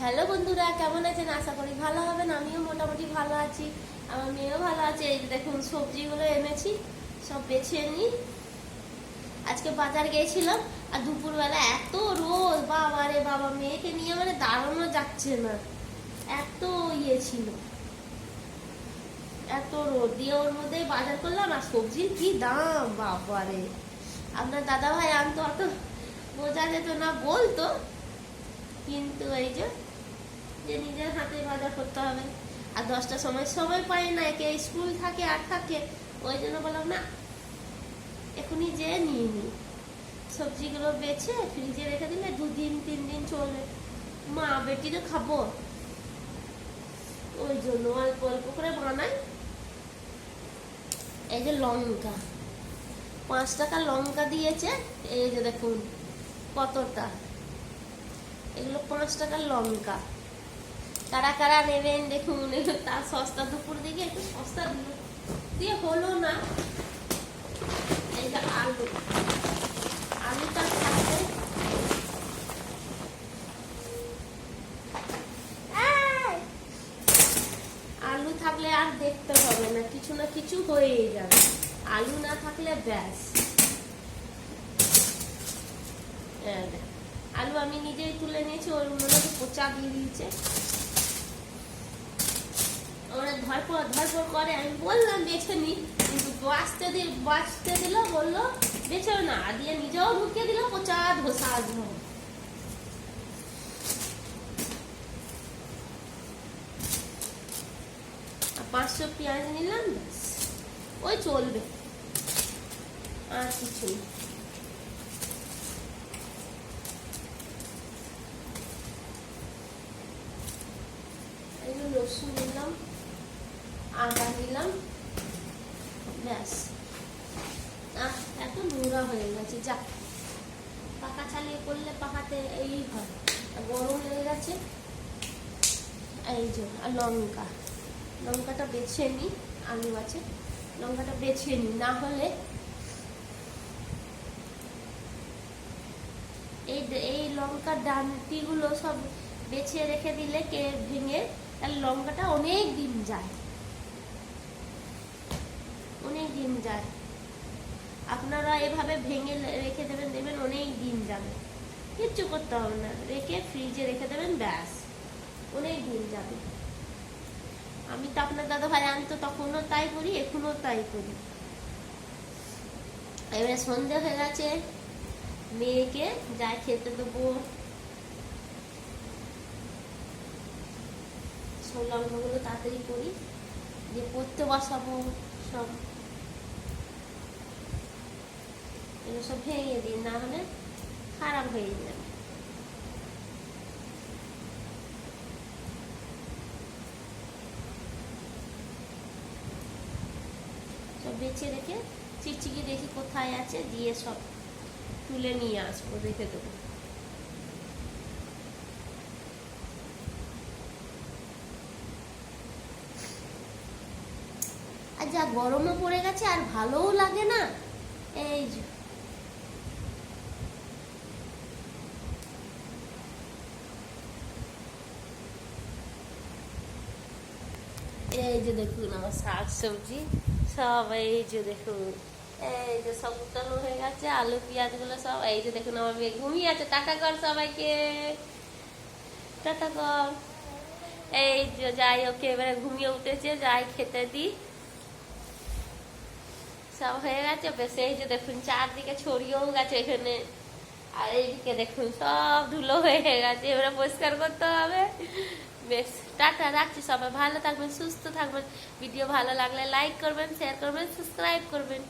Hello বন্ধুরা, কেমন আছেন? আশা করি ভালো হবেন। আমিও মোটামুটি ভালো আছি, আমার মেয়েও ভালো আছে। এই যে দেখুন সবজিগুলো এনেছি, সব বেছে নিই। আজকে বাজার গিয়েছিলাম আর দুপুরবেলা এত রোদ, বাবা রে বাবা, মেয়েকে নিয়ে মানে দাঁড়ানো যাচ্ছে না, এত ইয়ে ছিল, এত রোদ দিয়ে ওর মধ্যেই বাজার করলাম। আর সবজির কি দাম বাবা রে! আপনার দাদা ভাই আনতো, অত বোঝা যেত না, বলতো, কিন্তু এই যে নিজের হাতে বাজার করতে হবে। আর 10টার সময় সময় পাই না, একে স্কুল থাকে আর থাকে, ওই জন্য বললাম না, এখনই যে নিয়ে নি। সবজিগুলো বেছে ফ্রিজে রেখে দিলে 2-3 দিন চলবে। মা বেটি তো খাবো, ওই জন্য অল্প অল্প করে বানাই। এই যে লঙ্কা, 5 টাকা লঙ্কা দিয়েছে, এই যে দেখুন কতটা, এগুলো 5 টাকার লঙ্কা। কারা কারা নেবেন দেখুন, তার সস্তা, দুপুর দিকে একটু সস্তা দিয়ে হলো না। এই যে আলু, আলুটা থাকবে, আলু থাকলে আর দেখতে হবে না, কিছু না কিছু হয়েই যাবে। আলু না থাকলে ব্যাস। আলু আমি নিজেই তুলে নিয়েছি, ওর মনে পোচা দিয়ে দিয়েছে, ওরা ধরপড় করে। আমি বললাম বেছে নি, কিন্তু বাঁচতে দিল, বললো বেছে না দিয়ে নিজেও ঢুকিয়ে দিল পোচা ধোসা। 500 পেঁয়াজ নিলাম, ব্যাস ওই চলবে, আর কিছু নেই। রসুন নিলাম, আদা নিলাম, ব্যাস। এত নোংরা হয়ে গেছে, যা পাখা চালিয়ে করলে পাখাতে এই হয়, গরম লেগে গেছে। এই যে আর লঙ্কাটা বেছে নি, আলু আছে, লঙ্কাটা বেছে নি, না হলে এই লঙ্কার ডাঁটিগুলো সব বেছে রেখে দিলে কে ভেঙে, তাহলে লঙ্কাটা অনেক দিন যায়, অনেক দিন যায়। আপনারা এভাবে ভেঙে রেখে দেবেন, দেখবেন অনেক দিন যাবে, কিচ্ছু করতে হবে না, রেখে ফ্রিজে রেখে দেবেন, ব্যাস অনেক দিন যাবে। আমি তো আপনার দাদা ভাই আনতো তখনও তাই করি, এখনো তাই করি। এবারে সন্ধে হয়ে গেছে, মেয়েকে যাই খেতে দেবো, সব লঙ্কাগুলো তাড়াতাড়ি করি, যে পড়তে বসাবো, সব এগুলো সব ভেঙে দিই, না হলে খারাপ হয়ে যাবে। সব বেছে রেখে চিকচিকি দেখি কোথায় আছে, দিয়ে সব তুলে নিয়ে আসবো, রেখে দেবো। আর যা গরমও পড়ে গেছে, আর ভালোও লাগে না। এই যে দেখুন আমার শাক সবজি সব, এই যে দেখুন, এই যে সব উঠানো হয়ে গেছে, আলু পেঁয়াজ গুলো সব। এই যে দেখুন আমার মেয়ে ঘুমিয়ে আছে, টাটা কর সবাইকে, টাটা কর। এই যে যাই, ওকে এবারে ঘুমিয়ে উঠেছে, যাই খেতে দিই, সব হয়ে গেছে বেশ। এই যে দেখুন চারদিকে ছড়িয়েও গেছে এখানে, আর এইদিকে দেখুন সব ধুলো হয়ে গেছে, এবারে পরিষ্কার করতে হবে। বেশ, টাটা, রাখছি। সবাই ভালো থাকবেন, সুস্থ থাকবেন। ভিডিও ভালো লাগলে লাইক করবেন, শেয়ার করবেন, সাবস্ক্রাইব করবেন।